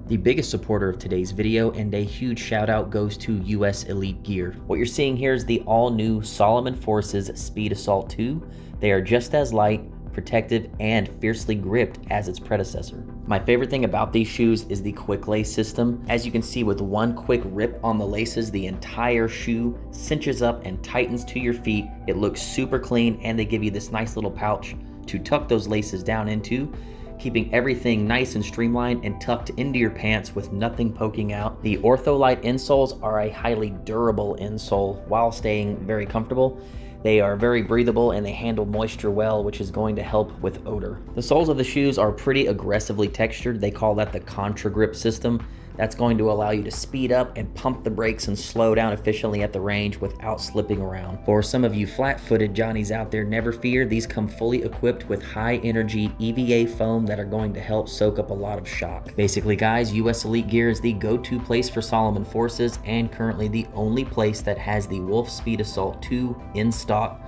The biggest supporter of today's video, and a huge shout out goes to US Elite Gear. What you're seeing here is the all new Salomon Forces Speed Assault 2. They are just as light, protective, and fiercely gripped as its predecessor. My favorite thing about these shoes is the quick lace system. As you can see, with one quick rip on the laces, the entire shoe cinches up and tightens to your feet. It looks super clean, and they give you this nice little pouch to tuck those laces down into, keeping everything nice and streamlined and tucked into your pants with nothing poking out. The Ortholite insoles are a highly durable insole while staying very comfortable. They are very breathable and they handle moisture well, which is going to help with odor. The soles of the shoes are pretty aggressively textured. They call that the contra grip system. That's going to allow you to speed up and pump the brakes and slow down efficiently at the range without slipping around. For some of you flat-footed Johnnies out there, never fear, these come fully equipped with high-energy EVA foam that are going to help soak up a lot of shock. Basically, guys, US Elite Gear is the go-to place for Salomon Forces and currently the only place that has the Wolf Speed Assault 2 in stock.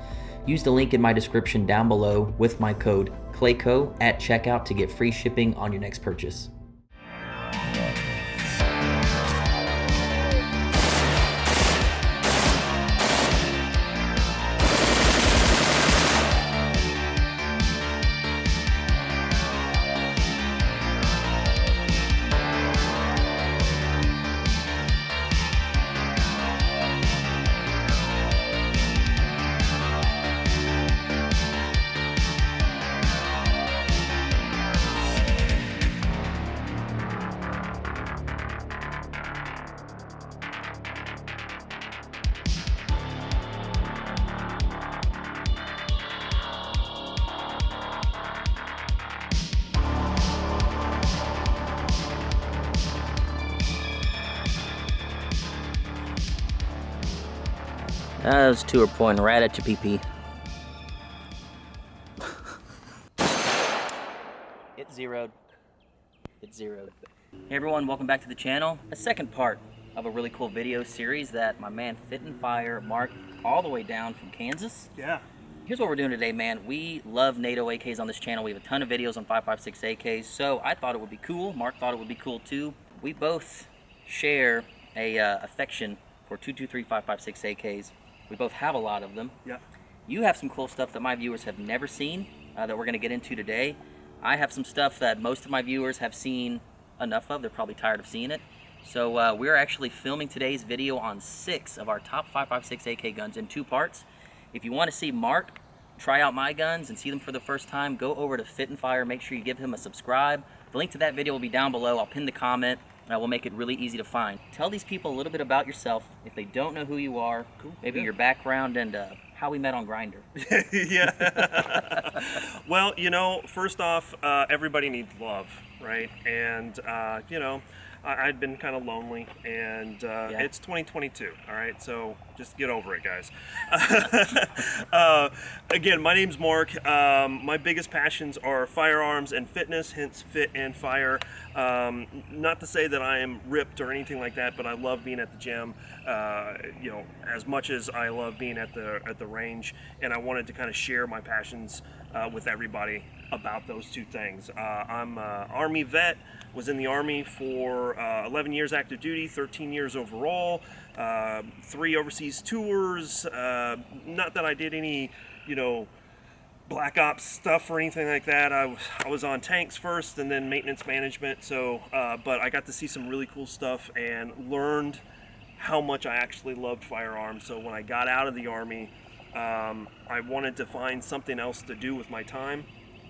Use the link in my description down below with my code CLAYCO at checkout to get free shipping on your next purchase. Those two are pointing right at your PP. It's zeroed. It's zeroed. Hey everyone, welcome back to the channel. A second part of a really cool video series that my man FitnFire Mark all the way down from Kansas. Yeah. Here's what we're doing today, man. We love NATO AKs on this channel. We have a ton of videos on 5.56 AKs, so I thought it would be cool. Mark thought it would be cool too. We both share a affection for 223 5.56 AKs. We both have a lot of them. Yeah. You have some cool stuff that my viewers have never seen that we're going to get into today. I have some stuff that most of my viewers have seen enough of. They're probably tired of seeing it. So we're actually filming today's video on 6 of our top 5.56 AK guns in 2 parts. If you want to see Mark try out my guns and see them for the first time, go over to FitnFire. Make sure you give him a subscribe. The link to that video will be down below. I'll pin the comment. We'll make it really easy to find. Tell these people a little bit about yourself if they don't know who you are, cool. Maybe your background and how we met on Grindr. Yeah. Well, you know, first off, everybody needs love, right? And, you know, I'd been kind of lonely, and it's 2022, all right? So just get over it, guys. Again, my name's Mark. My biggest passions are firearms and fitness, hence Fit and Fire. Not to say that I am ripped or anything like that, but I love being at the gym, you know, as much as I love being at the range, and I wanted to kind of share my passions with everybody about those two things. I'm an Army vet, was in the Army for 11 years active duty, 13 years overall, 3 overseas tours. Not that I did any, you know, black ops stuff or anything like that. I was on tanks first and then maintenance management. So, but I got to see some really cool stuff and learned how much I actually loved firearms. So when I got out of the Army, I wanted to find something else to do with my time.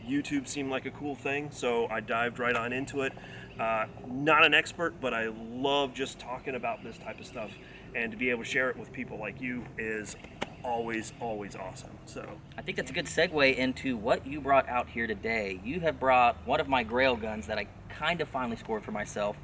YouTube seemed like a cool thing, so I dived right on into it. Not an expert, but I love just talking about this type of stuff, and to be able to share it with people like you is always awesome. So I think that's a good segue into what you brought out here today. You have brought one of my Grail guns that I kind of finally scored for myself,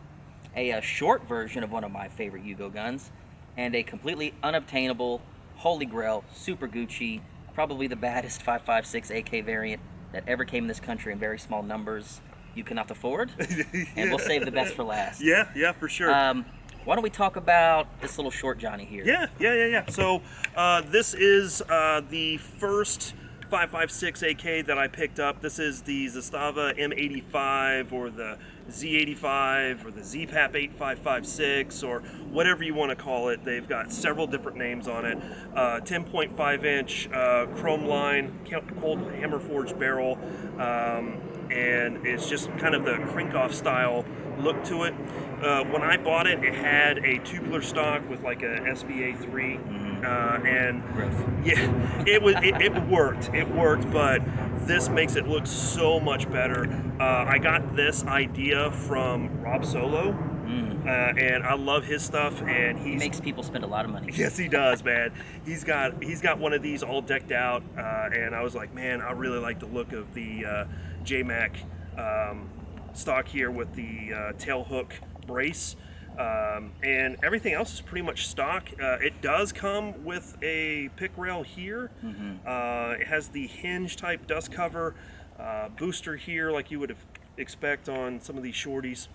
a short version of one of my favorite Yugo guns, and a completely unobtainable Holy Grail, super Gucci, probably the baddest 5.56 AK variant that ever came in this country in very small numbers you cannot afford. Yeah. And we'll save the best for last. Yeah, for sure. Why don't we talk about this little short Johnny here? Yeah. So this is the first 5.56 AK that I picked up. This is the Zastava M85 or the Z85 or the ZPAP 8556 or whatever you want to call it. They've got several different names on it. 10.5 inch chrome line, cold hammer forged barrel, and it's just kind of the crank off style look to it. When I bought it, it had a tubular stock with like a SBA3, and yeah, it worked, but this makes it look so much better. I got this idea from Rob Solo, and I love his stuff, and he makes people spend a lot of money. Yes, he does, man. He's got one of these all decked out, and I was like, man, I really like the look of the J-Mac stock here with the tail hook brace, and everything else is pretty much stock. It does come with a pick rail here. It has the hinge type dust cover, booster here like you would expect on some of these shorties,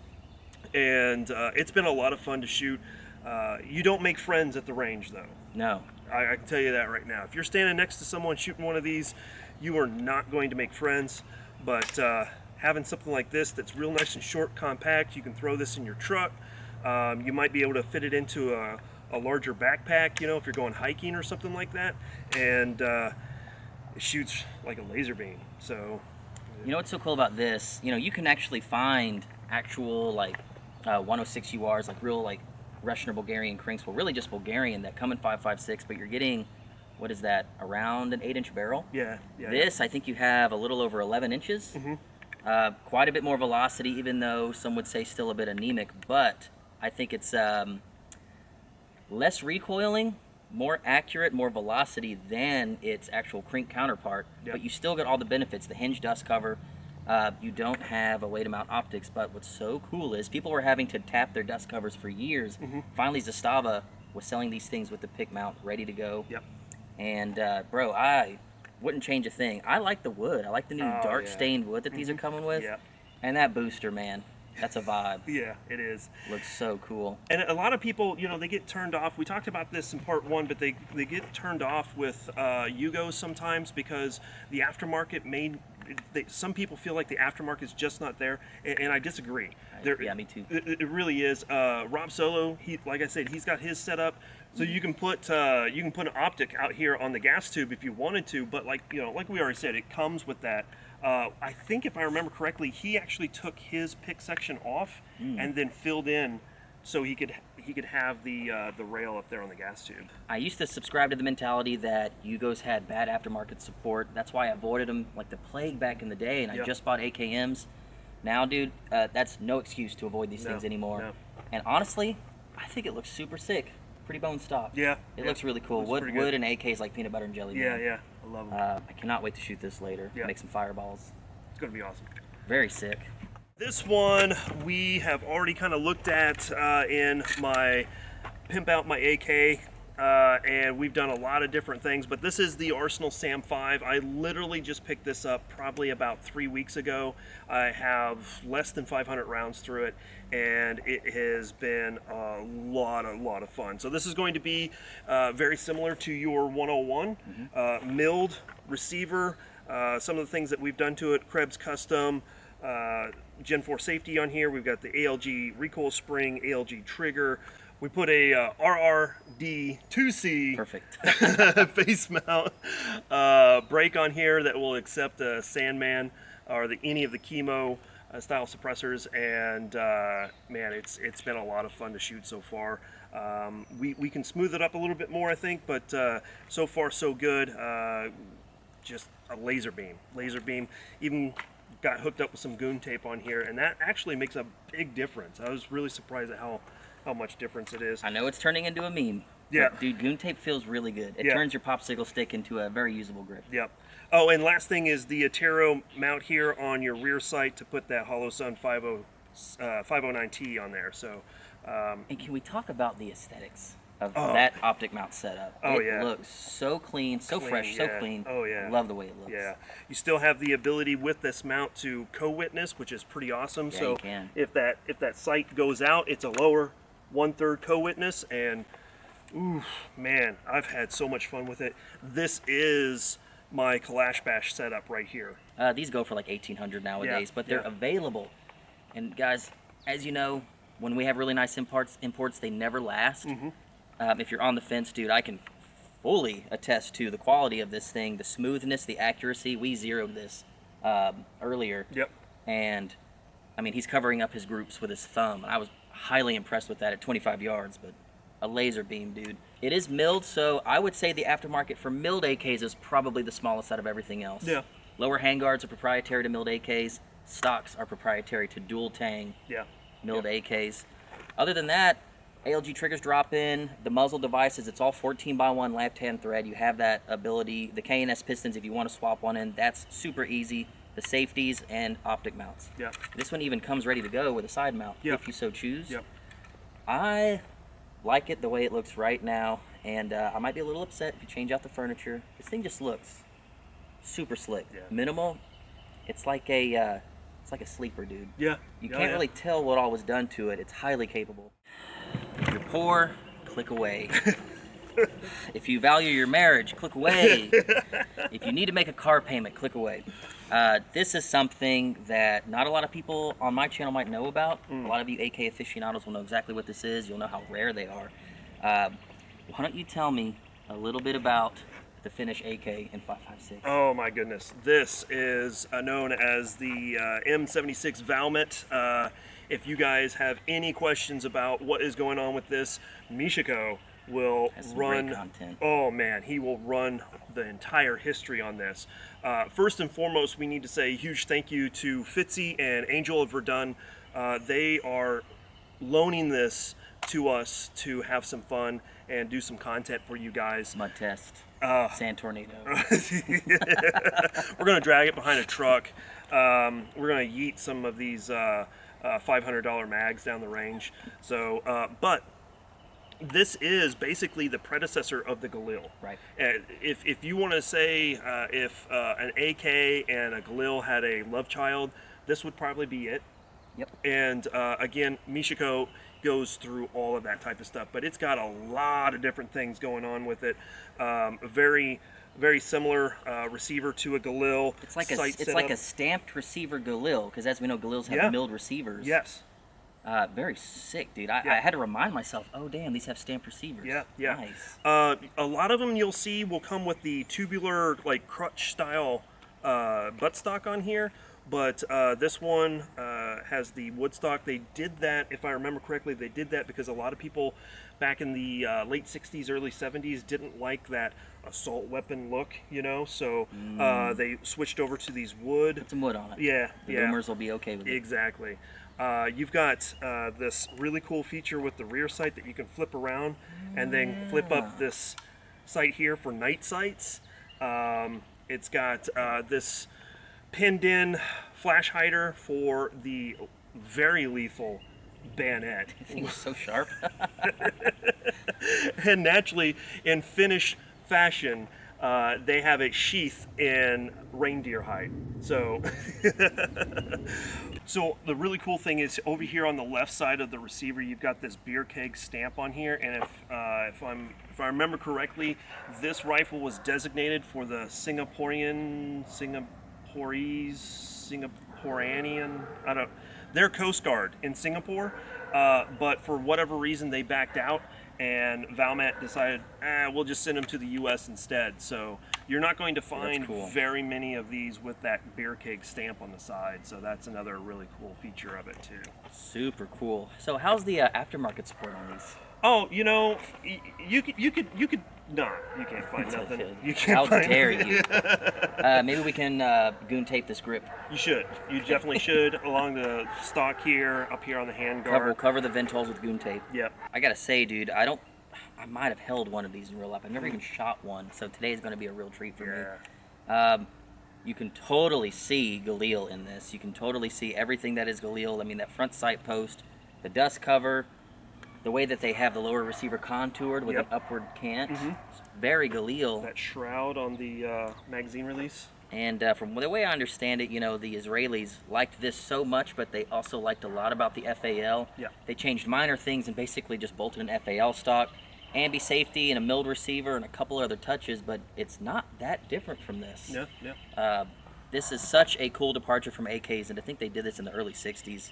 and it's been a lot of fun to shoot. You don't make friends at the range though. No. I can tell you that right now. If you're standing next to someone shooting one of these, you are not going to make friends, but having something like this that's real nice and short, compact, you can throw this in your truck. You might be able to fit it into a larger backpack, you know, if you're going hiking or something like that, and it shoots like a laser beam. So, you know what's so cool about this? You know, you can actually find actual like 106 URs, like real like Russian or Bulgarian cranks, well, really just Bulgarian, that come in 5.56, but you're getting, what is that, around an 8-inch barrel? Yeah. This, I think you have a little over 11 inches. Quite a bit more velocity, even though some would say still a bit anemic, but I think it's less recoiling, more accurate, more velocity than its actual crank counterpart, but you still get all the benefits, the hinge dust cover. You don't have a way to mount optics, but what's so cool is people were having to tap their dust covers for years. Finally, Zastava was selling these things with the pick mount ready to go. And bro, I wouldn't change a thing. I like the wood. I like the new dark stained wood that these are coming with. And that booster, man, that's a vibe. Yeah, it is. Looks so cool. And a lot of people, you know, they get turned off. We talked about this in part one, but they get turned off with Yugos sometimes because the aftermarket some people feel like the aftermarket is just not there, and I disagree. Yeah, me too. It really is. Rob Solo, like I said, he's got his set up, so you can put an optic out here on the gas tube if you wanted to. But like we already said, it comes with that. I think if I remember correctly, he actually took his pick section off and then filled in so he could have the rail up there on the gas tube. I used to subscribe to the mentality that Yugos had bad aftermarket support. That's why I avoided them like the plague back in the day, and I just bought AKMs. Now, dude, that's no excuse to avoid these things anymore. And honestly, I think it looks super sick. Pretty bone stock. Yeah. It looks really cool. Wood and AK is like peanut butter and jelly. Yeah. I love them. I cannot wait to shoot this later. Make some fireballs. It's going to be awesome. Very sick. This one we have already kind of looked at in my Pimp Out My AK, and we've done a lot of different things, but this is the Arsenal Sam 5. I literally just picked this up probably about 3 weeks ago. I have less than 500 rounds through it, and it has been a lot of fun. So this is going to be very similar to your 101, milled receiver. Some of the things that we've done to it: Krebs Custom, Gen 4 safety on here. We've got the ALG recoil spring, ALG trigger. We put a RRD 2C perfect face mount brake on here that will accept a Sandman or any of the chemo style suppressors, and man, it's been a lot of fun to shoot so far. We can smooth it up a little bit more, I think, but so far so good. Just a laser beam. Even got hooked up with some goon tape on here, and that actually makes a big difference. I was really surprised at how much difference it is. I know it's turning into a meme. Yeah. Dude, goon tape feels really good. It turns your popsicle stick into a very usable grip. Yep. Oh, and last thing is the Atero mount here on your rear sight to put that Hollow Sun 509T on there. So, and can we talk about the aesthetics of that optic mount setup? It looks so clean, so fresh, so clean. Oh yeah. Love the way it looks. Yeah. You still have the ability with this mount to co-witness, which is pretty awesome. Yeah, so you can. if that sight goes out, it's a lower 1/3 co-witness, and ooh, man, I've had so much fun with it. This is my Kalash Bash setup right here. These go for like $1,800 nowadays, but they're available And guys, as you know, when we have really nice imports, they never last. If you're on the fence, dude, I can fully attest to the quality of this thing, the smoothness, the accuracy. We zeroed this earlier. Yep. And, I mean, he's covering up his groups with his thumb. And I was highly impressed with that at 25 yards, but a laser beam, dude. It is milled, so I would say the aftermarket for milled AKs is probably the smallest out of everything else. Yeah. Lower handguards are proprietary to milled AKs. Stocks are proprietary to dual tang milled AKs. Other than that, ALG triggers drop in. The muzzle devices, it's all 14x1 left-hand thread. You have that ability. The K&S pistons, if you want to swap one in, that's super easy. The safeties and optic mounts. Yeah. This one even comes ready to go with a side mount if you so choose. Yep. I like it the way it looks right now, and I might be a little upset if you change out the furniture. This thing just looks super slick. Yeah. Minimal. It's like a sleeper, dude. Yeah. You can't really tell what all was done to it. It's highly capable. If you're poor, click away. If you value your marriage, click away. If you need to make a car payment, click away. This is something that not a lot of people on my channel might know about. A lot of you AK aficionados will know exactly what this is. You'll know how rare they are. Why don't you tell me a little bit about the Finnish AK in 5.56? Oh my goodness. This is known as the M76 Valmet. If you guys have any questions about what is going on with this, Michiko will run. Oh man, he will run the entire history on this. First and foremost, we need to say a huge thank you to Fitzy and Angel of Verdun. They are loaning this to us to have some fun and do some content for you guys. Mud test. Sand tornado. We're gonna drag it behind a truck. We're gonna yeet some of these $500 mags down the range. So, but this is basically the predecessor of the Galil. Right. If you want to say if an AK and a Galil had a love child, this would probably be it. Yep. And again, Michiko goes through all of that type of stuff, but it's got a lot of different things going on with it. Very similar receiver to a Galil. It's like a stamped receiver Galil, because as we know, Galils have milled receivers. Yes. Very sick, dude. I had to remind myself, oh damn, these have stamped receivers. Yeah. Nice. A lot of them you'll see will come with the tubular, like crutch style buttstock on here, but this one has the wood stock. They did that, if I remember correctly, they did that because a lot of people back in the late 60s, early 70s didn't like that assault weapon look, you know, so they switched over to these wood. Put some wood on it. Yeah. The boomers will be okay with it. Exactly. You've got this really cool feature with the rear sight that you can flip around and then flip up this sight here for night sights. It's got this pinned in flash hider for the very lethal bayonet. I think it's so sharp. And naturally, in Finnish fashion, they have a sheath in reindeer hide. So, so the really cool thing is over here on the left side of the receiver, you've got this beer keg stamp on here. And if I remember correctly, this rifle was designated for the Singaporean, I don't. They're Coast Guard in Singapore, but for whatever reason they backed out. And Valmet decided, we'll just send them to the U.S. instead. So you're not going to find very many of these with that beer keg stamp on the side. So that's another really cool feature of it too. Super cool. So how's the aftermarket support on these? Oh, you know, you could. No, you can't find nothing. You can't. How find dare you? Maybe we can goon tape this grip. You should. You definitely should. Along the stock here, up here on the handguard. We'll cover the vent holes with goon tape. Yep. I gotta say, dude, I might have held one of these in real life. I've never even shot one, so today is going to be a real treat for me. You can totally see Galil in this. You can totally see everything that is Galil. I mean, that front sight post, the dust cover, the way that they have the lower receiver contoured with an upward cant. It's very Galil. That shroud on the magazine release. And from the way I understand it, you know, the Israelis liked this so much, but they also liked a lot about the FAL. Yeah. They changed minor things and basically just bolted an FAL stock, ambi safety, and a milled receiver, and a couple other touches, but it's not that different from this. Yeah. This is such a cool departure from AKs, and I think they did this in the early 60s.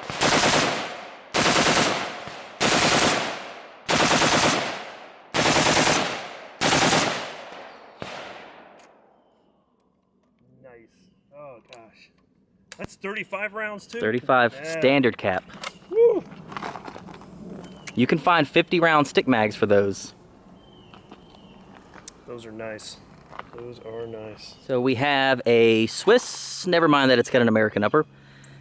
That's 35 rounds too? 35 Yeah. standard cap. Woo. You can find 50-round stick mags for those. Those are nice. Those are nice. So we have a Swiss, never mind that it's got an American upper.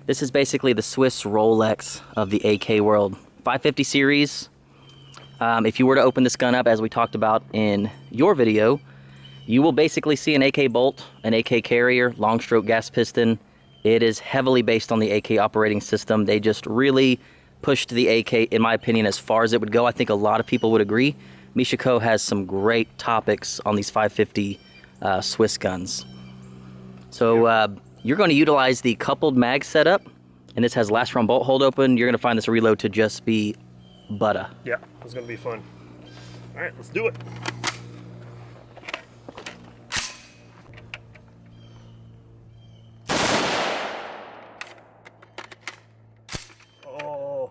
This is basically the Swiss Rolex of the AK world. 550 series. If you were to open this gun up, as we talked about in your video, you will basically see an AK bolt, an AK carrier, long stroke gas piston. It is heavily based on the AK operating system. They just really pushed the AK, in my opinion, as far as it would go. I think a lot of people would agree. Michiko has some great topics on these 550 Swiss guns. So you're going to utilize the coupled mag setup, and this has last round bolt hold open. You're going to find this reload to just be butter. Yeah, it's going to be fun. All right, let's do it. Oh.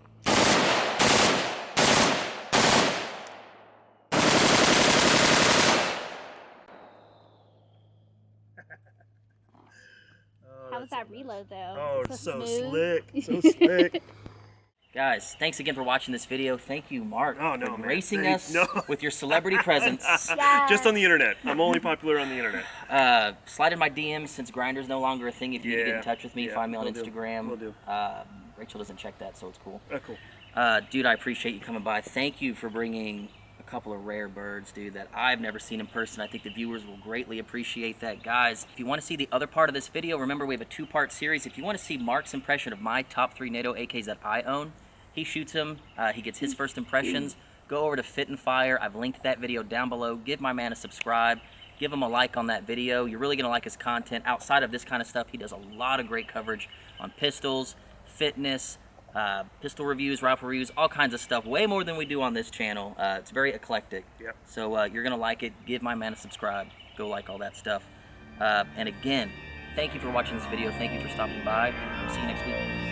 How was that reload though? Oh, it's so smooth. slick. So slick. Guys, thanks again for watching this video. Thank you, Mark, Oh, no, for man. gracing Thank- us no. with your celebrity presence. Yes. Just on the internet. I'm only popular on the internet. Slide in my DMs since Grindr's no longer a thing. If you need to get in Yeah. touch with me, Yeah, find me on will do. Instagram. Will do. Rachel doesn't check that, so it's cool. Oh, cool. Dude, I appreciate you coming by. Thank you for bringing a couple of rare birds, dude, that I've never seen in person. I think the viewers will greatly appreciate that. Guys, if you want to see the other part of this video, remember we have a two-part series. If you want to see Mark's impression of my top 3 NATO AKs that I own, he shoots them, he gets his first impressions. Go over to FitnFire. I've linked that video down below. Give my man a subscribe. Give him a like on that video. You're really going to like his content. Outside of this kind of stuff, he does a lot of great coverage on pistols, fitness, pistol reviews, rifle reviews, all kinds of stuff. Way more than we do on this channel. It's very eclectic. Yep. So you're going to like it. Give my man a subscribe. Go like all that stuff. And again, thank you for watching this video. Thank you for stopping by. See you next week.